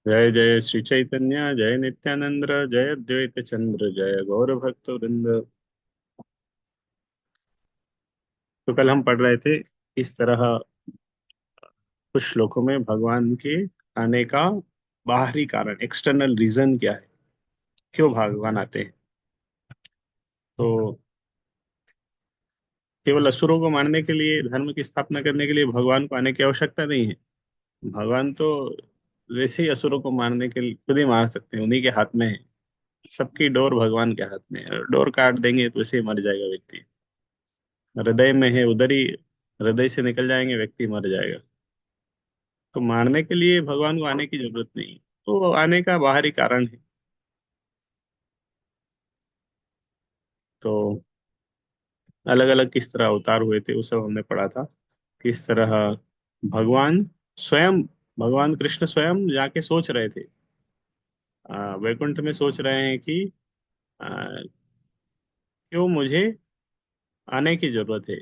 जय जय श्री चैतन्य जय नित्यानंद जय अद्वैत चंद्र जय गौर भक्त वृंद। तो कल हम पढ़ रहे थे इस तरह कुछ श्लोकों में भगवान के आने का बाहरी कारण, एक्सटर्नल रीजन क्या है, क्यों भगवान आते हैं। तो केवल असुरों को मारने के लिए, धर्म की स्थापना करने के लिए भगवान को आने की आवश्यकता नहीं है। भगवान तो वैसे ही असुरों को मारने के लिए खुद ही मार सकते हैं, उन्हीं के हाथ में है। सबकी डोर भगवान के हाथ में है, डोर काट देंगे तो वैसे ही मर जाएगा व्यक्ति। हृदय में है, उधर ही हृदय से निकल जाएंगे, व्यक्ति मर जाएगा। तो मारने के लिए भगवान को आने की जरूरत नहीं, तो वो आने का बाहरी कारण है। तो अलग अलग किस तरह अवतार हुए थे वो सब हमने पढ़ा था। किस तरह भगवान स्वयं, भगवान कृष्ण स्वयं जाके सोच रहे थे, वैकुंठ में सोच रहे हैं कि आ, क्यों मुझे आने की जरूरत है।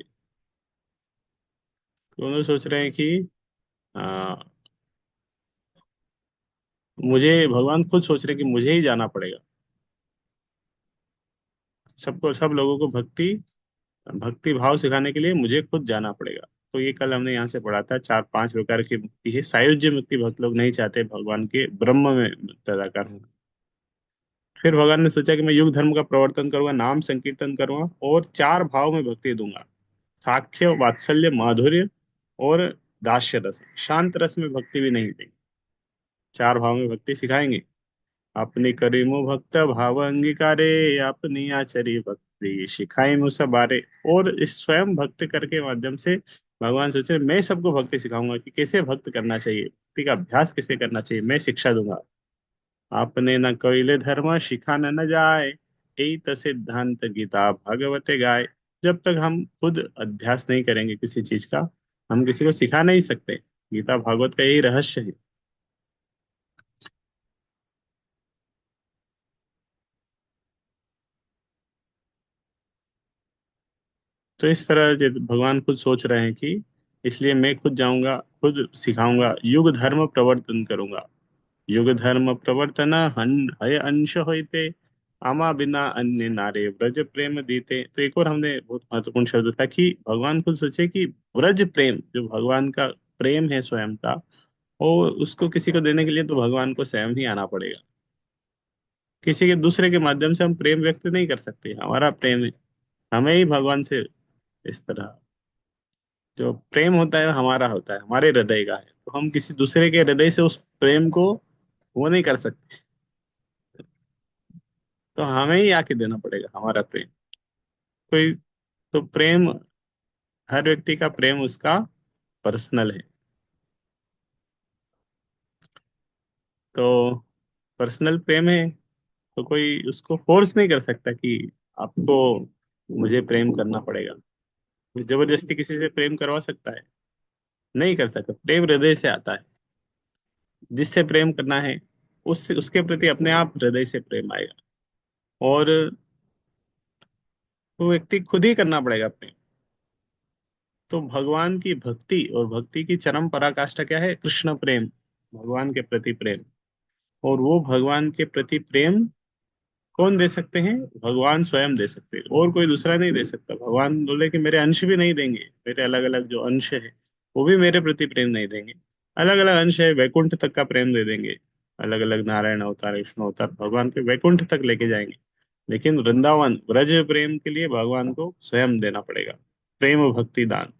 तो उन्होंने सोच रहे हैं कि आ, मुझे, भगवान खुद सोच रहे हैं कि मुझे ही जाना पड़ेगा। सबको, सब लोगों को भक्ति भक्ति भाव सिखाने के लिए मुझे खुद जाना पड़ेगा। तो ये कल हमने यहाँ से पढ़ा था, चार पांच प्रकार की मुक्ति है। सायुज्य मुक्ति भक्त लोग नहीं चाहते भगवान के ब्रह्म में तदाकार होना। फिर भगवान ने सोचा कि मैं युग धर्म का प्रवर्तन करूंगा, नाम संकीर्तन करूंगा और चार भाव में भक्ति दूंगा। साख्य, वात्सल्य, माधुर्य और दास्य रस। शांत रस में भक्ति भी नहीं देंगे, चार भाव में भक्ति सिखाएंगे। अपनी करीमो भक्त भाव अंगीकारे, अपनी आचरी भक्ति सिखाई मुसबारे। और इस स्वयं भक्त करके माध्यम से भगवान सोचे मैं सबको भक्ति सिखाऊंगा कि कैसे भक्त करना चाहिए, भक्ति का अभ्यास कैसे करना चाहिए, मैं शिक्षा दूंगा। आपने न कइले धर्म शिखान न जाए, यही तो सिद्धांत गीता भागवते गाय। जब तक हम खुद अभ्यास नहीं करेंगे किसी चीज का, हम किसी को सिखा नहीं सकते। गीता भागवत का यही रहस्य है। तो इस तरह भगवान खुद सोच रहे हैं कि इसलिए मैं खुद जाऊंगा, खुद सिखाऊंगा, युग धर्म प्रवर्तन करूंगा। युग धर्म प्रवर्तन है अंश होते, आमा बिना अन्य नारे ब्रज प्रेम दीते। तो एक और हमने बहुत महत्वपूर्ण शब्द था कि भगवान खुद सोचे कि ब्रज प्रेम, जो भगवान का प्रेम है स्वयं का, और उसको किसी को देने के लिए तो भगवान को स्वयं ही आना पड़ेगा। किसी के दूसरे के माध्यम से हम प्रेम व्यक्त नहीं कर सकते, हमारा प्रेम हमें ही भगवान से इस तरह, जो प्रेम होता है हमारा होता है, हमारे हृदय का है, तो हम किसी दूसरे के हृदय से उस प्रेम को वो नहीं कर सकते। तो हमें ही आके देना पड़ेगा हमारा प्रेम। कोई, तो प्रेम, हर व्यक्ति का प्रेम उसका पर्सनल है। तो पर्सनल प्रेम है, तो कोई उसको फोर्स नहीं कर सकता कि आपको मुझे प्रेम करना पड़ेगा। जबरदस्ती किसी से प्रेम करवा सकता है? नहीं कर सकता। प्रेम हृदय से आता है। जिससे प्रेम करना है, उससे, उसके प्रति अपने आप हृदय से प्रेम आएगा। और वो व्यक्ति खुद ही करना पड़ेगा प्रेम। तो भगवान की भक्ति, और भक्ति की चरम पराकाष्ठा क्या है? कृष्ण प्रेम, भगवान के प्रति प्रेम। और वो भगवान के प्रति प्रेम कौन दे सकते हैं? भगवान स्वयं दे सकते हैं, और कोई दूसरा नहीं दे सकता। भगवान बोले कि मेरे अंश भी नहीं देंगे, मेरे अलग अलग जो अंश है वो भी मेरे प्रति प्रेम नहीं देंगे। अलग अलग अंश है, वैकुंठ तक का प्रेम दे देंगे। अलग अलग नारायण अवतार, विष्णु अवतार भगवान के वैकुंठ तक लेके जाएंगे। लेकिन वृंदावन ब्रज प्रेम के लिए भगवान को स्वयं देना पड़ेगा। प्रेम भक्ति दान,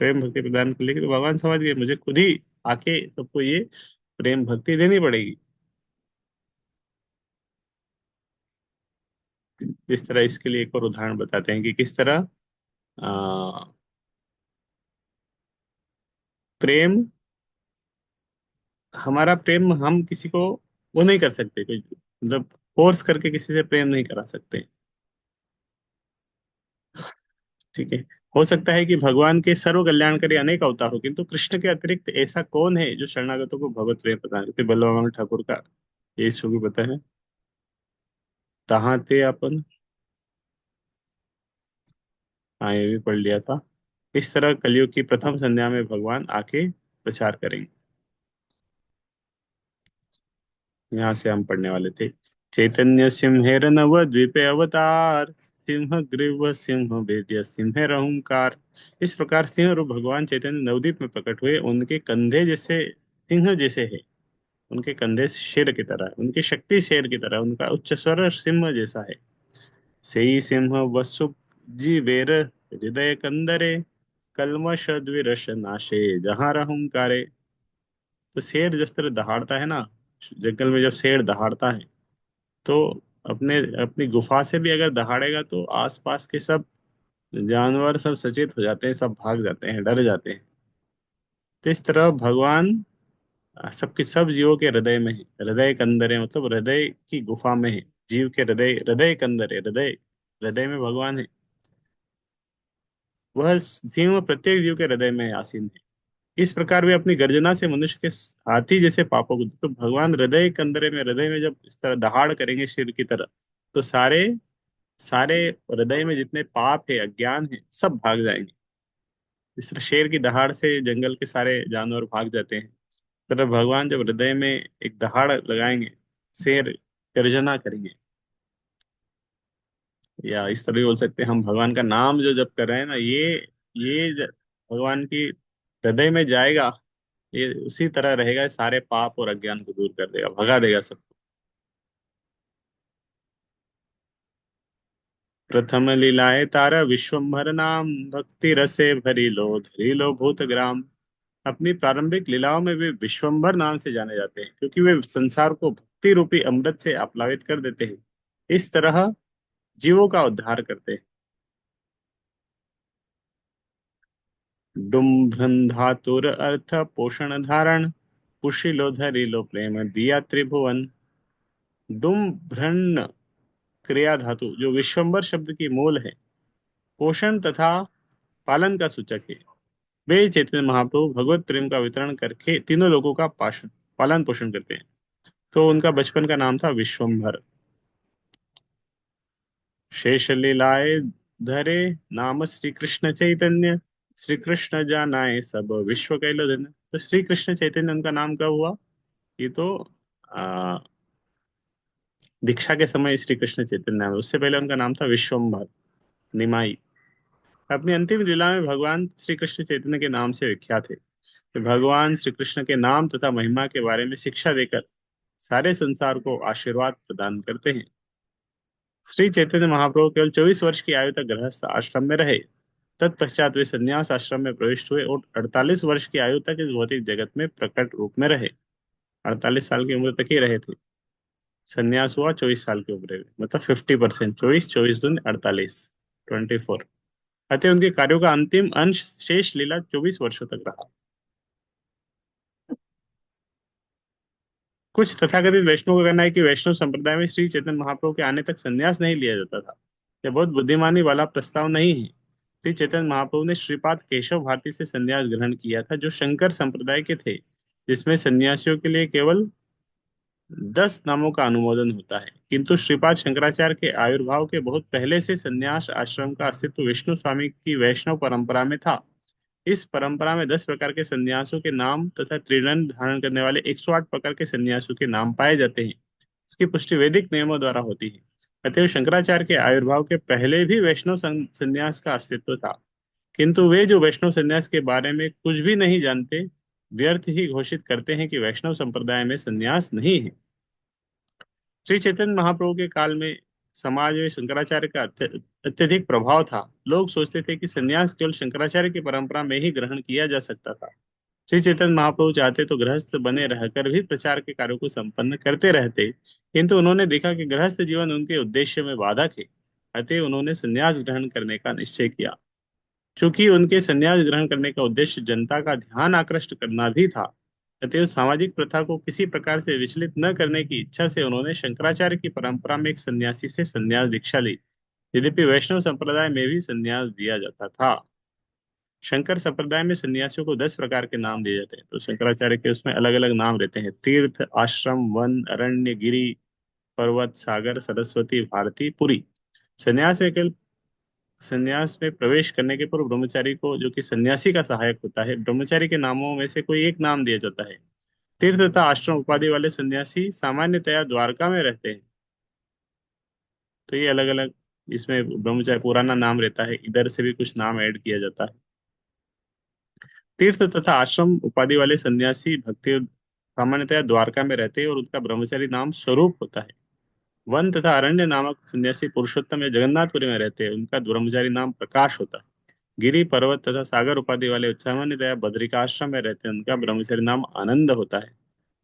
प्रेम भक्ति प्रदान के लिए तो भगवान समझ गए मुझे खुद ही आके सबको ये प्रेम भक्ति देनी पड़ेगी। इस तरह इसके लिए एक और उदाहरण बताते हैं कि किस तरह आ, प्रेम, हमारा प्रेम हम किसी को वो नहीं कर सकते, कोई मतलब फोर्स करके किसी से प्रेम नहीं करा सकते। ठीक है। हो सकता है कि भगवान के सर्व कल्याणकारी अनेक अवतार हो, किंतु कृष्ण के अतिरिक्त ऐसा कौन है जो शरणागतों को भगवत प्रेम प्रदान करते? बलवान ठाकुर का ये भी पता है। तहाँ थे अपन, हाँ ये भी पढ़ लिया था। इस तरह कलयुग की प्रथम संध्या में भगवान आके प्रचार करेंगे। यहाँ से हम पढ़ने वाले थे। चैतन्य सिंहेर नव द्वीपे अवतार, सिंह ग्रीव सिंह वेद्य सिंह रहुंकार। इस प्रकार सिंह रूप भगवान चैतन्य नवद्वीप में प्रकट हुए। उनके कंधे जैसे सिंह जैसे है, उनके कंधे शेर की तरह है, उनकी शक्ति शेर की तरह, उनका उच्च स्वर सिंह जैसा है। सेई सिंह वसु जीवेर हृदय कंदरे, कल्मष द्विरस नाशे जहाँ रहूंकारे। तो शेर जिस तरह दहाड़ता है ना, जंगल में जब शेर दहाड़ता है, तो अपने अपनी गुफा से भी अगर दहाड़ेगा तो आसपास के सब जानवर सब सचेत हो जाते हैं, सब भाग जाते हैं, डर जाते हैं। तो इस तरह भगवान सबके सब जीवों के हृदय में है। हृदय के अंदर है मतलब हृदय की गुफा में है। जीव के हृदय, हृदय के अंदर है, हृदय, हृदय में भगवान है। वह सिंह प्रत्येक जीव के हृदय में आसीन है। इस प्रकार वे अपनी गर्जना से मनुष्य के हाथी जैसे पापों को, तो भगवान हृदय के अंदर में, हृदय में जब इस तरह दहाड़ करेंगे शेर की तरह, तो सारे सारे हृदय में जितने पाप है, अज्ञान है, सब भाग जाएंगे। इस तरह शेर की दहाड़ से जंगल के सारे जानवर भाग जाते हैं। तरह भगवान जब हृदय में एक दहाड़ लगाएंगे, शेर गर्जना करेंगे, या इस तरह भी बोल सकते हैं हम भगवान का नाम जो जप कर रहे हैं ना, भगवान की हृदय में जाएगा, ये उसी तरह रहेगा, सारे पाप और अज्ञान को दूर कर देगा, भगा देगा सबको। प्रथम लीलाए तारा विश्वम्भर नाम, भक्ति रसे भरी लो धरी लो भूत ग्राम। अपनी प्रारंभिक लीलाओं में वे विश्वम्भर नाम से जाने जाते हैं, क्योंकि वे संसार को भक्ति रूपी अमृत से आप्लावित कर देते हैं। इस तरह जीवों का उद्धार करते हैं। डुम्भ्रन धातुर अर्थ पोषण धारण, कुशीलो धरिलो प्रेम दिया त्रिभुवन। डुम्भ्रन क्रिया धातु जो विश्वम्बर शब्द की मूल है, पोषण तथा पालन का सूचक है। वे चैतन्य महाप्रभु भगवत प्रेम का वितरण करके तीनों लोगों का पालन पोषण करते हैं। तो उनका बचपन का नाम था विश्वम्भर। शेष लीलाए धरे नाम श्री कृष्ण चैतन्य, श्री कृष्ण जानाए सब विश्व कैलो धन्य। तो श्री कृष्ण चैतन्य उनका नाम कब हुआ? ये तो आ, दीक्षा के समय श्री कृष्ण चैतन्य नाम है। उससे पहले उनका नाम था विश्वम्भर, निमाई। अपनी अंतिम लीला में भगवान श्री कृष्ण चैतन्य के नाम से विख्यात है। तो भगवान श्री कृष्ण के नाम तथा महिमा के बारे में शिक्षा देकर सारे संसार को आशीर्वाद प्रदान करते हैं। श्री चैतन्य महाप्रभु केवल 24 वर्ष की आयु तक गृहस्थ आश्रम में रहे। तत्पश्चात वे संन्यास आश्रम में प्रविष्ट हुए और 48 वर्ष की आयु तक इस भौतिक जगत में प्रकट रूप में रहे। 48 साल की उम्र तक ही रहे थे। संन्यास हुआ 24 साल की उम्र में, मतलब 50%। 24, 24 दूनी 48, 24। अतः उनके कार्यों का अंतिम अंश शेष लीला 24 वर्षों तक रहा। कुछ तथाकथित वैष्णव का कहना है कि वैष्णव संप्रदाय में श्री चैतन्य महाप्रभु के आने तक संन्यास नहीं लिया जाता था। यह बहुत बुद्धिमानी वाला प्रस्ताव नहीं है। श्री चैतन्य महाप्रभु ने श्रीपाद केशव भारती से संन्यास ग्रहण किया था, जो शंकर संप्रदाय के थे, जिसमें सन्यासियों के लिए केवल 10 नामों का अनुमोदन होता है। किंतु श्रीपाद शंकराचार्य के आविर्भाव के बहुत पहले से संन्यास आश्रम का अस्तित्व विष्णु स्वामी की वैष्णव परंपरा में था। इस परंपरा में 10 प्रकार के सन्यासों के नाम तथा त्रिदंड धारण करने वाले 108 प्रकार के सन्यासों के नाम पाए जाते हैं। इसकी पुष्टि वैदिक नियमों द्वारा होती है। अतएव शंकराचार्य के आविर्भाव के पहले भी वैष्णव सन्यास का अस्तित्व था। किंतु वे जो वैष्णव सन्यास के बारे में कुछ भी नहीं जानते, व्यर्थ ही घोषित करते हैं कि वैष्णव संप्रदाय में सन्यास नहीं है। श्री चैतन्य महाप्रभु के काल में समाज में शंकराचार्य का अत्यधिक प्रभाव था। लोग सोचते थे कि सन्यास केवल शंकराचार्य की परंपरा में ही ग्रहण किया जा सकता था। श्री चैतन्य महाप्रभु चाहते तो गृहस्थ बने रहकर भी प्रचार के कार्यों को संपन्न करते रहते, किंतु उन्होंने देखा कि गृहस्थ जीवन उनके उद्देश्य में बाधक है। अतः उन्होंने संन्यास ग्रहण करने का निश्चय किया। चूंकि उनके संन्यास ग्रहण करने का उद्देश्य जनता का ध्यान आकृष्ट करना भी था, अतएव सामाजिक प्रथा को किसी प्रकार से विचलित न करने की इच्छा से उन्होंने शंकराचार्य की परंपरा में एक सन्यासी से संन्यास दीक्षा ली। यद्यपि वैष्णव संप्रदाय में भी संन्यास दिया जाता था। शंकर संप्रदाय में सन्यासियों को 10 प्रकार के नाम दिए जाते हैं। तो शंकराचार्य के उसमें अलग अलग नाम रहते हैं: तीर्थ, आश्रम, वन, अरण्य, गिरी, पर्वत, सागर, सरस्वती, भारती, पुरी। संन्यास में केवल संन्यास में प्रवेश करने के पूर्व ब्रह्मचारी को, जो कि सन्यासी का सहायक होता है, ब्रह्मचारी के नामों में से कोई एक नाम दिया जाता है। तीर्थ तथा आश्रम उपाधि वाले सन्यासी सामान्यतया द्वारका में रहते हैं। तो ये अलग अलग, इसमें ब्रह्मचारी पुराना नाम रहता है, इधर से भी कुछ नाम ऐड किया जाता है। तीर्थ तथा आश्रम उपाधि वाले सन्यासी भक्ति सामान्यतया द्वारका में रहते हैं और उनका ब्रह्मचारी नाम स्वरूप होता है। वन तथा अरण्य नामक सन्यासी पुरुषोत्तम या जगन्नाथपुरी में रहते हैं, उनका ब्रह्मचारी नाम प्रकाश होता है। गिरी पर्वत तथा सागर उपाधि वाले सामान्यतया बद्रिकाश्रम में रहते हैं, उनका ब्रह्मचारी नाम आनंद होता है।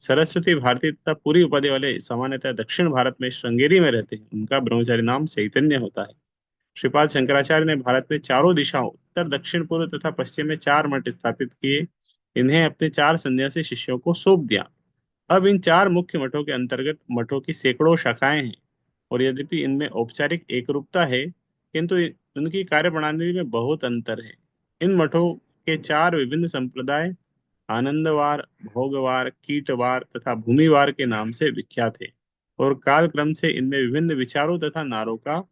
सरस्वती भारती तथा पूरी उपाधि वाले सामान्यतः दक्षिण भारत में श्रृंगेरी में रहते हैं, उनका ब्रह्मचारी नाम चैतन्य होता है। श्रीपाद शंकराचार्य ने भारत में चारों दिशाओं उत्तर दक्षिण पूर्व तथा पश्चिम में 4 मठ स्थापित किए। इन्हें अपने 4 सन्यासी शिष्यों को सौंप दिया। अब इन 4 मुख्य मठों के अंतर्गत मठों की सैकड़ों शाखाएं हैं, और यद्यपि इनमें औपचारिक एकरूपता है, किंतु उनकी कार्य प्रणाली में बहुत अंतर है। इन मठों के 4 विभिन्न संप्रदाय आनंदवार, भोगवार, कीटवार तथा भूमिवार के नाम से विख्यात है, और कालक्रम से इनमें विभिन्न विचारों तथा नारों का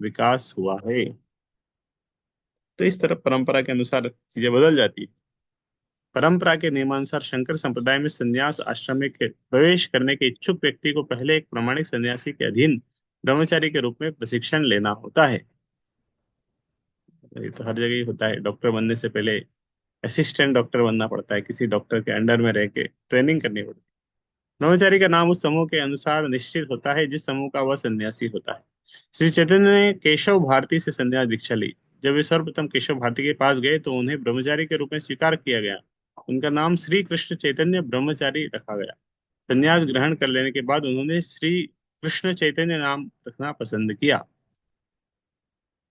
विकास हुआ है। तो इस तरह परंपरा के अनुसार चीजें बदल जाती है। परंपरा के नियमानुसार शंकर संप्रदाय में संन्यास आश्रम में प्रवेश करने के इच्छुक व्यक्ति को पहले एक प्रामाणिक सन्यासी के अधीन ब्रह्मचारी के रूप में प्रशिक्षण लेना होता है। ये तो हर जगह ही होता है, डॉक्टर बनने से पहले असिस्टेंट डॉक्टर बनना पड़ता है, किसी डॉक्टर के अंडर में रह के ट्रेनिंग करनी पड़ती है। ब्रह्मचारी का नाम उस समूह के अनुसार निश्चित होता है जिस समूह का वह सन्यासी होता है। श्री चैतन्य ने केशव भारती से संन्यास दीक्षा ली। जब वे सर्वप्रथम केशव भारती के पास गए तो उन्हें ब्रह्मचारी के रूप में स्वीकार किया गया। उनका नाम श्री कृष्ण चैतन्य ब्रह्मचारी रखा गया। संन्यास ग्रहण कर लेने के बाद उन्होंने श्री कृष्ण चैतन्य नाम रखना पसंद किया।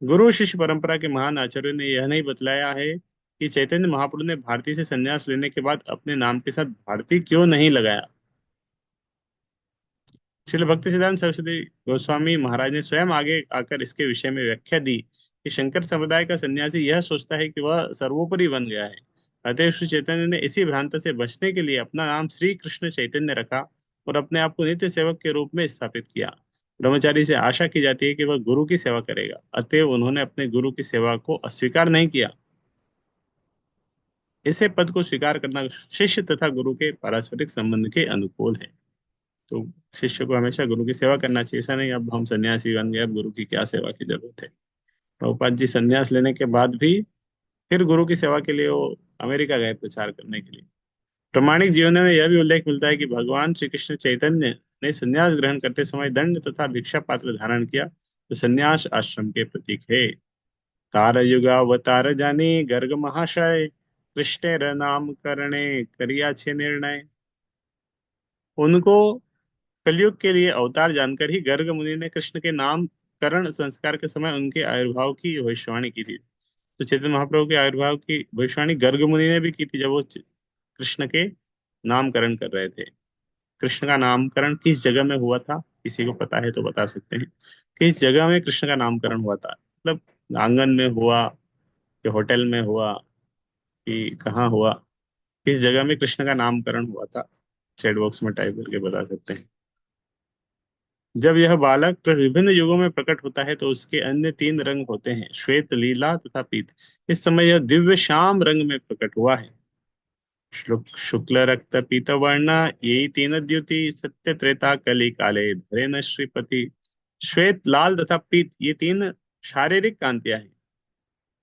गुरु शिष्य परंपरा के महान आचार्यों ने यह नहीं बतलाया है कि चैतन्य महाप्रभु ने भारती से संन्यास लेने के बाद अपने नाम के साथ भारती क्यों नहीं लगाया। श्रील भक्ति सिद्धांत सरस्वती गोस्वामी महाराज ने स्वयं आगे आकर इसके विषय में व्याख्या दी कि शंकर संप्रदाय का सन्यासी यह सोचता है कि वह सर्वोपरि बन गया है। अतः श्री चैतन्य ने इसी भ्रांत से बचने के लिए अपना नाम श्री कृष्ण चैतन्य रखा और अपने आप को नित्य सेवक के रूप में स्थापित किया। ब्रह्मचारी से आशा की जाती है कि वह गुरु की सेवा करेगा, अतएव उन्होंने अपने गुरु की सेवा को अस्वीकार नहीं किया। इसे पद को स्वीकार करना शिष्य तथा गुरु के पारस्परिक संबंध के अनुकूल है। तो शिष्य को हमेशा गुरु की सेवा करना चाहिए, ऐसा नहीं अब हम सन्यासी बन गए, अब गुरु की क्या सेवा की जरूरत है। प्रभुपाद जी सन्यास लेने के बाद भी फिर गुरु की सेवा के लिए वो अमेरिका गए प्रचार करने के लिए। प्रामाणिक जीवन में यह भी उल्लेख मिलता है कि भगवान श्री कृष्ण चैतन्य ने सन्यास ग्रहण करते समय दंड तथा भिक्षा पात्र धारण किया, तो सन्यास आश्रम के प्रतीक है। तार युगावतार जानी गर्ग महाशय, कृष्ण नाम करणे करिया छे निर्णय। उनको कलयुग के लिए अवतार जानकर ही गर्ग मुनि ने कृष्ण के नामकरण संस्कार के समय उनके आविर्भाव की भविष्यवाणी की थी। तो चैतन्य महाप्रभु के आविर्भाव की भविष्यवाणी गर्ग मुनि ने भी की थी, जब वो कृष्ण के नामकरण कर रहे थे। कृष्ण का नामकरण किस जगह में हुआ था, किसी को पता है तो बता सकते हैं। किस जगह में कृष्ण का नामकरण हुआ था, मतलब आंगन में हुआ कि होटल में हुआ कि कहाँ हुआ, किस जगह में कृष्ण का नामकरण हुआ था, चैट बॉक्स में टाइप करके बता सकते हैं। जब यह बालक विभिन्न युगों में प्रकट होता है तो उसके अन्य 3 रंग होते हैं, श्वेत, लीला तथा पीत। इस समय यह दिव्य श्याम रंग में प्रकट हुआ है। शुक्ल रक्त पीत वर्ण, यही 3 द्युति, सत्य त्रेता कली काले धरे न श्रीपति। श्वेत, लाल तथा पीत ये 3 शारीरिक कांतियां हैं,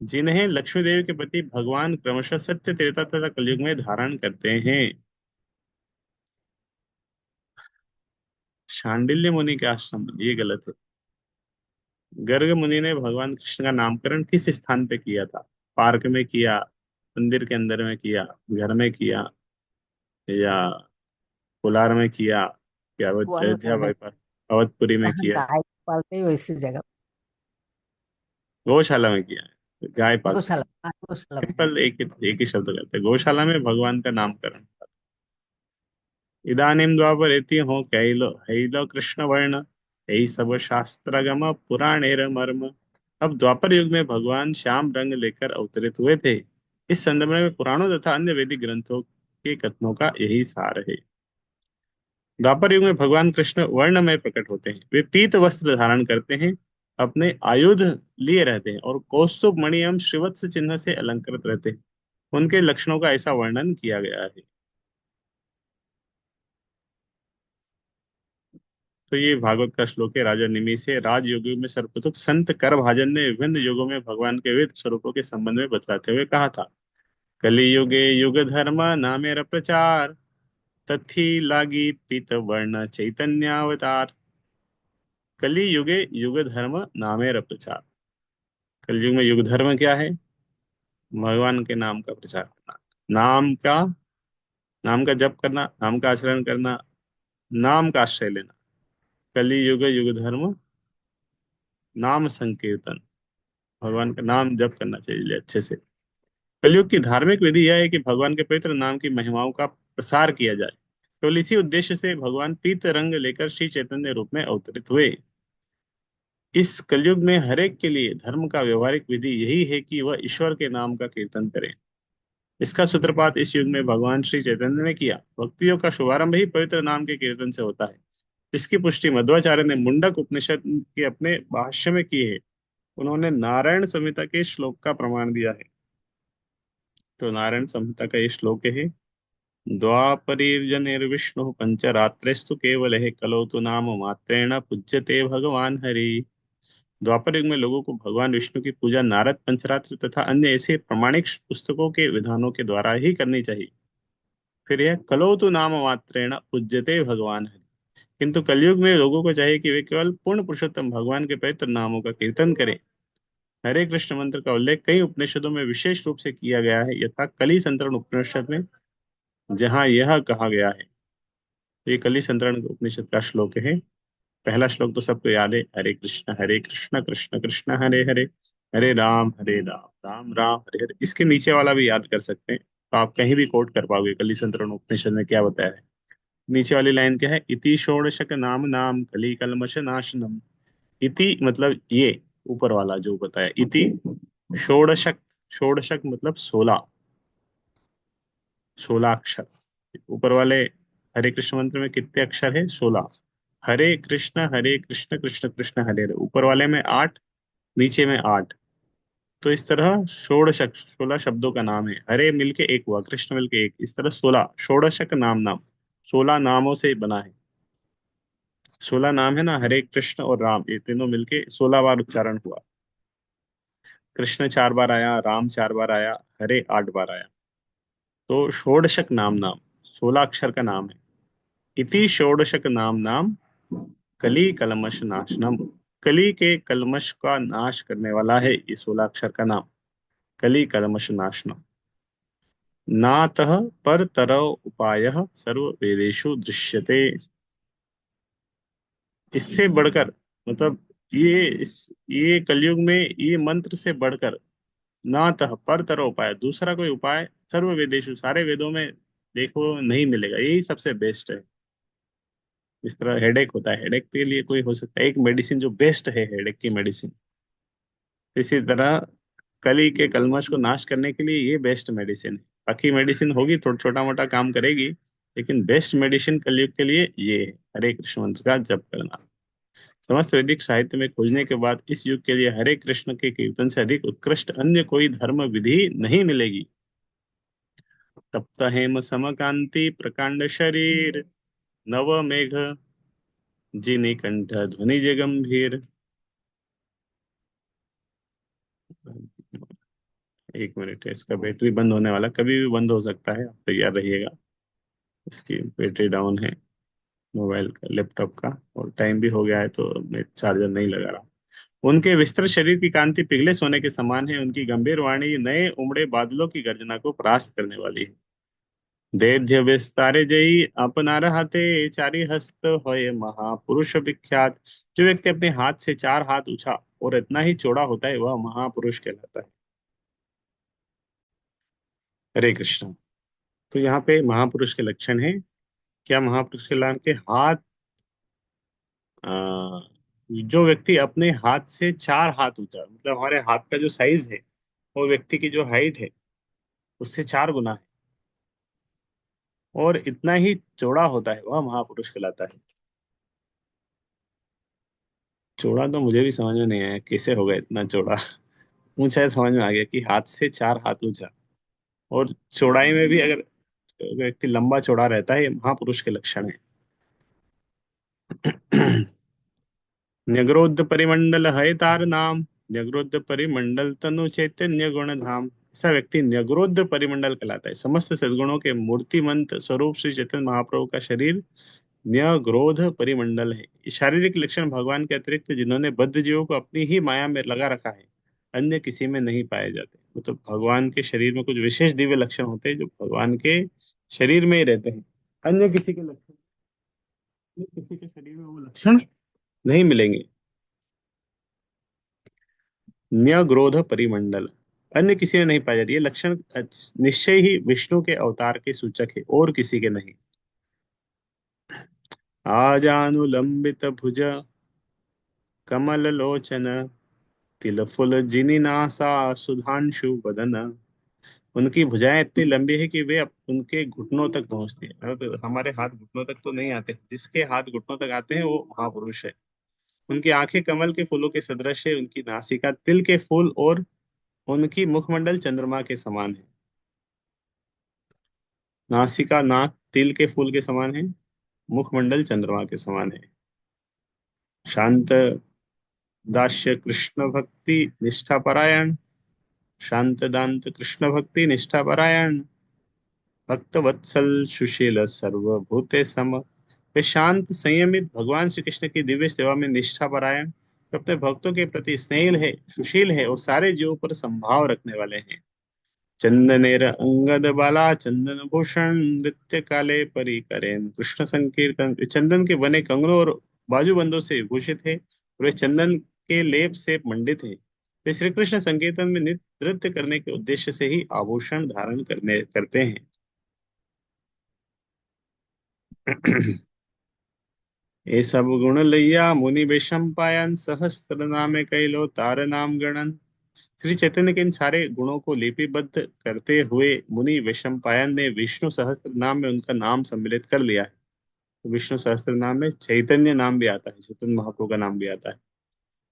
जिन्हें लक्ष्मी देवी के पति भगवान क्रमशः सत्य, त्रेता तथा कलयुग में धारण करते हैं। शांडिल्य मुनि के आश्रम में ये गलत है। गर्ग मुनि ने भगवान कृष्ण का नामकरण किस स्थान पे किया था? पार्क में किया, मंदिर के अंदर में किया, घर में किया, या कोलार में किया, या कुआं में अयोध्या नहीं, बाईपास अवधपुरी में जहाँ किया, गाय पालते हैं वैसी जगह। गौशाला में किया है, गाय पालते गौशाला, हैं। हाँ, गौशाला में। सिंपल एक ही शब्द कहते हैं, गौशाला में भगवान का नामकरण। इदानीं द्वापरेति हो कैलो हैलो कृष्ण वर्ण, यही सब शास्त्रगम पुराणेर मर्म। अब द्वापर युग में भगवान श्याम रंग लेकर अवतरित हुए थे। इस संदर्भ में पुराणों तथा अन्य वैदिक ग्रंथों के कथनों का यही सार है। द्वापर युग में भगवान कृष्ण वर्ण में प्रकट होते हैं। वे पीत वस्त्र धारण करते हैं, अपने आयुध लिए रहते हैं और कौस्तुभ मणि एवं श्रीवत्स चिन्ह से अलंकृत रहते हैं। उनके लक्षणों का ऐसा वर्णन किया गया है। तो ये भागवत का श्लोक है। राजा निमि से राजयोगियों में सर्वप्रथम संत करभाजन ने विभिन्न युगों में भगवान के विविध स्वरूपों के संबंध में बतलाते हुए कहा था। कलि युगे युग धर्म नामेर प्रचार, तथी लागी पीत वर्ण चैतन्यावतार। कलि युगे युग धर्म नामेर प्रचार। कलयुग में युग धर्म क्या है? भगवान के नाम का प्रचार करना, नाम का नाम का जप करना, नाम का आचरण करना, नाम का आश्रय लेना। कलि युग युग धर्म नाम संकीर्तन, भगवान का नाम जप करना चाहिए अच्छे से। कलयुग की धार्मिक विधि यह है कि भगवान के पवित्र नाम की महिमाओं का प्रसार किया जाए। केवल इसी उद्देश्य से भगवान पीत रंग लेकर श्री चैतन्य रूप में अवतरित हुए। इस कलयुग में हर एक के लिए धर्म का व्यवहारिक विधि यही है कि वह ईश्वर के नाम का कीर्तन करे। इसका सूत्रपात इस युग में भगवान श्री चैतन्य ने किया। भक्तियों का शुभारंभ ही पवित्र नाम के कीर्तन से होता है। इसकी पुष्टि मध्वाचार्य ने मुंडक उपनिषद के अपने भाष्य में की है। उन्होंने नारायण संहिता के श्लोक का प्रमाण दिया है। तो नारायण संहिता का ये श्लोक है। द्वापरीर्जनिर्विष्णु पंचरात्रेस्तु केवल कलो तु नाम मात्रेण पूज्यते भगवान हरि। द्वापर युग में लोगों को भगवान विष्णु की पूजा नारद पंचरात्र तथा अन्य ऐसे प्रमाणिक पुस्तकों के विधानों के द्वारा ही करनी चाहिए। फिर यह कलो तु नाम मात्रेण पूज्यते भगवान हरि। किंतु कलयुग में लोगों को चाहिए कि वे केवल पूर्ण पुरुषोत्तम भगवान के पवित्र नामों का कीर्तन करें। हरे कृष्ण मंत्र का उल्लेख कई उपनिषदों में विशेष रूप से किया गया है, यथा कली संतरण उपनिषद में, जहां यह कहा गया है। तो ये कली संतरण उपनिषद का श्लोक है। पहला श्लोक तो सबको याद है, हरे कृष्ण कृष्ण कृष्ण हरे हरे, हरे राम राम राम हरे हरे। इसके नीचे वाला भी याद कर सकते हैं, तो आप कहीं भी कोट कर पाओगे कली संतरण उपनिषद में क्या बताया है। नीचे वाली लाइन क्या है? इति षोडशक नाम नाम कली कलमश नाशनम। इति मतलब ये, ऊपर वाला जो बताया इति षोडशक। षोडशक मतलब 16, 16 अक्षर। ऊपर वाले हरे कृष्ण मंत्र में कितने अक्षर है? 16। हरे कृष्ण कृष्ण कृष्ण हरे हरे, ऊपर वाले में 8, नीचे में 8। तो इस तरह षोडशक 16 शब्दों का नाम है। हरे मिलके एक हुआ, कृष्ण मिलके एक, इस तरह 16 षोडशक नाम नाम, 16 नामों से बना है। 16 नाम है ना, हरे कृष्ण और राम, ये तीनों मिलके 16 बार उच्चारण हुआ। कृष्ण 4 बार आया, राम 4 बार आया, हरे 8 बार आया। तो षोडशक नाम नाम, 16 अक्षर का नाम है। इति षोडशक नाम नाम कली कलमश नाशनम। कली के कलमश का नाश करने वाला है ये 16 अक्षर का नाम, कली कलमश नाशनम। नातः पर तरव उपाय सर्व वेदेषु दृश्यते। इससे बढ़कर, मतलब ये कलयुग में ये मंत्र से बढ़कर, नातः पर तरव उपाय, दूसरा कोई उपाय सर्व वेदेषु, सारे वेदों में देखो नहीं मिलेगा, यही सबसे बेस्ट है। इस तरह हेडेक होता है, हेडेक के लिए कोई हो सकता है एक मेडिसिन जो बेस्ट है हेडेक की मेडिसिन, इसी तरह कली के कलमश को नाश करने के लिए ये बेस्ट मेडिसिन है। बाकी मेडिसिन होगी थोड़ा छोटा मोटा काम करेगी, लेकिन बेस्ट मेडिसिन कलयुग के लिए ये है, हरे कृष्ण मंत्र का जप करना। समस्त वैदिक साहित्य में खोजने के बाद इस युग के लिए हरे कृष्ण के कीर्तन से अधिक उत्कृष्ट अन्य कोई धर्म विधि नहीं मिलेगी। तप्त हेम समकांति प्रकांड शरीर, नव मेघ जिनि कंठ ध्वनि जे गंभीर। एक मिनट है, इसका बैटरी बंद होने वाला, कभी भी बंद हो सकता है, आप तैयार रहिएगा। इसकी बैटरी डाउन है मोबाइल का, लैपटॉप का, और टाइम भी हो गया है तो मैं चार्जर नहीं लगा रहा। उनके विस्तृत शरीर की कांति पिघले सोने के समान है, उनकी गंभीर वाणी नए उमड़े बादलों की गर्जना को परास्त करने वाली है। दैर्ध्य विस्तारे जई अपना रहते, चारि हस्त होए महापुरुष विख्यात। जो व्यक्ति अपने हाथ से 4 हाथ ऊंचा और इतना ही चौड़ा होता है वह महापुरुष कहलाता है। हरे कृष्ण। तो यहाँ पे महापुरुष के लक्षण है। क्या महापुरुष के लक्षण के हाथ? अ, जो व्यक्ति अपने हाथ से 4 हाथ ऊंचा, मतलब हमारे हाथ का जो साइज है वो व्यक्ति की जो हाइट है उससे 4 गुना है, और इतना ही चौड़ा होता है वह महापुरुष कहलाता है। चौड़ा तो मुझे भी समझ में नहीं आया कैसे होगा इतना चौड़ा। ऊंचाई समझ में आ गया कि हाथ से 4 हाथ ऊंचा, और चौड़ाई में भी अगर व्यक्ति लंबा चौड़ा रहता है ये महापुरुष के लक्षण है। न्यग्रोध परिमंडल है तार नाम, न्यग्रोध परिमंडल तनु चैतन्य गुण धाम। ऐसा व्यक्ति न्यग्रोध परिमंडल कहलाता है। समस्त सद्गुणों के मूर्तिमंत स्वरूप श्री चैतन्य महाप्रभु का शरीर न्यग्रोध परिमंडल है। ये शारीरिक लक्षण भगवान के अतिरिक्त जिन्होंने बद्ध जीवों को अपनी ही माया में लगा रखा है, अन्य किसी में नहीं पाए जाते। मतलब भगवान के शरीर में कुछ विशेष दिव्य लक्षण होते हैं जो भगवान के शरीर में ही रहते हैं। अन्य किसी के लक्षण, किसी के शरीर में वो लक्षण नहीं मिलेंगे। न्यग्रोध परिमंडल अन्य किसी में नहीं पाया जाती। ये लक्षण निश्चय ही विष्णु के अवतार के सूचक है और किसी के नहीं। आजानुलंबित भुज कमल लोचन तिलफुल जिनिनासा सुधांशु बदन। उनकी भुजाएं इतनी लंबी है कि वे उनके घुटनों तक पहुंचती है। मतलब हमारे हाथ घुटनों तक तो नहीं आते, जिसके हाथ घुटनों तक आते हैं वो महापुरुष है। उनकी आंखें कमल के फूलों के सदृश है, उनकी नासिका तिल के फूल और उनकी मुखमंडल चंद्रमा के समान है। नासिका नाक तिल के फूल के समान है, मुखमंडल चंद्रमा के समान है। शांत दास्य कृष्ण भक्ति निष्ठा परायण, शांत दांत कृष्ण भक्ति निष्ठा परायण, भक्त वत्सल सुशील सर्वभूते सम। वे शांत संयमित भगवान श्री कृष्ण की दिव्य सेवा में निष्ठा परायण, वे अपने भक्तों के प्रति स्नेहिल है, सुशील है और सारे जीवों पर संभाव रखने वाले हैं। चंदनेर अंगद बाला चंदन भूषण नृत्य काले परी करेन कृष्ण संकीर्तन। वे चंदन के बने कंगनों और बाजूबंदों से विभूषित है, वे चंदन के लेप से मंडित है। वे श्री कृष्ण संकीर्तन में नृत्य करने के उद्देश्य से ही आभूषण धारण करने करते हैं। ये सब गुण लैया मुनि विषम पायन सहस्त्र नामे कैलो तार नाम गणन। श्री चैतन्य के इन सारे गुणों को लिपिबद्ध करते हुए मुनि वैशंपायन ने विष्णु सहस्त्र नाम में उनका नाम सम्मिलित कर लिया है। तो विष्णु सहस्त्र नाम में चैतन्य नाम भी आता है, चैतन्य महाप्रभु का नाम भी आता है।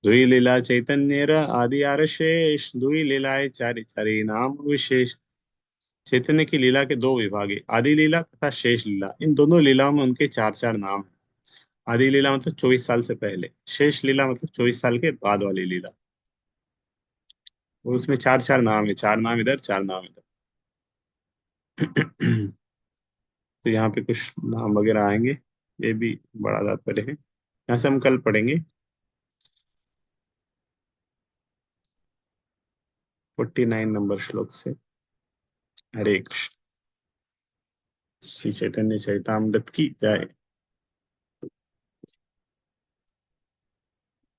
दुई लीला चैतन्य आदि आर शेष, दुई लीलाए चारि चारि नाम विशेष। चैतन्य की लीला के दो विभाग है, आदि लीला तथा शेष लीला। इन दोनों लीलाओं में उनके चार चार नाम है। आदि लीला मतलब 24 साल से पहले, शेष लीला मतलब 24 साल के बाद वाली लीला। और उसमें चार चार नाम है, चार नाम इधर चार नाम इधर। तो यहाँ पे कुछ नाम वगैरह आएंगे, ये भी बड़ा तात्पर्य है। यहाँ से हम कल पढ़ेंगे 49 नंबर श्लोक से। हरे कृष्ण। श्री चैतन्य चरितामृत की जय।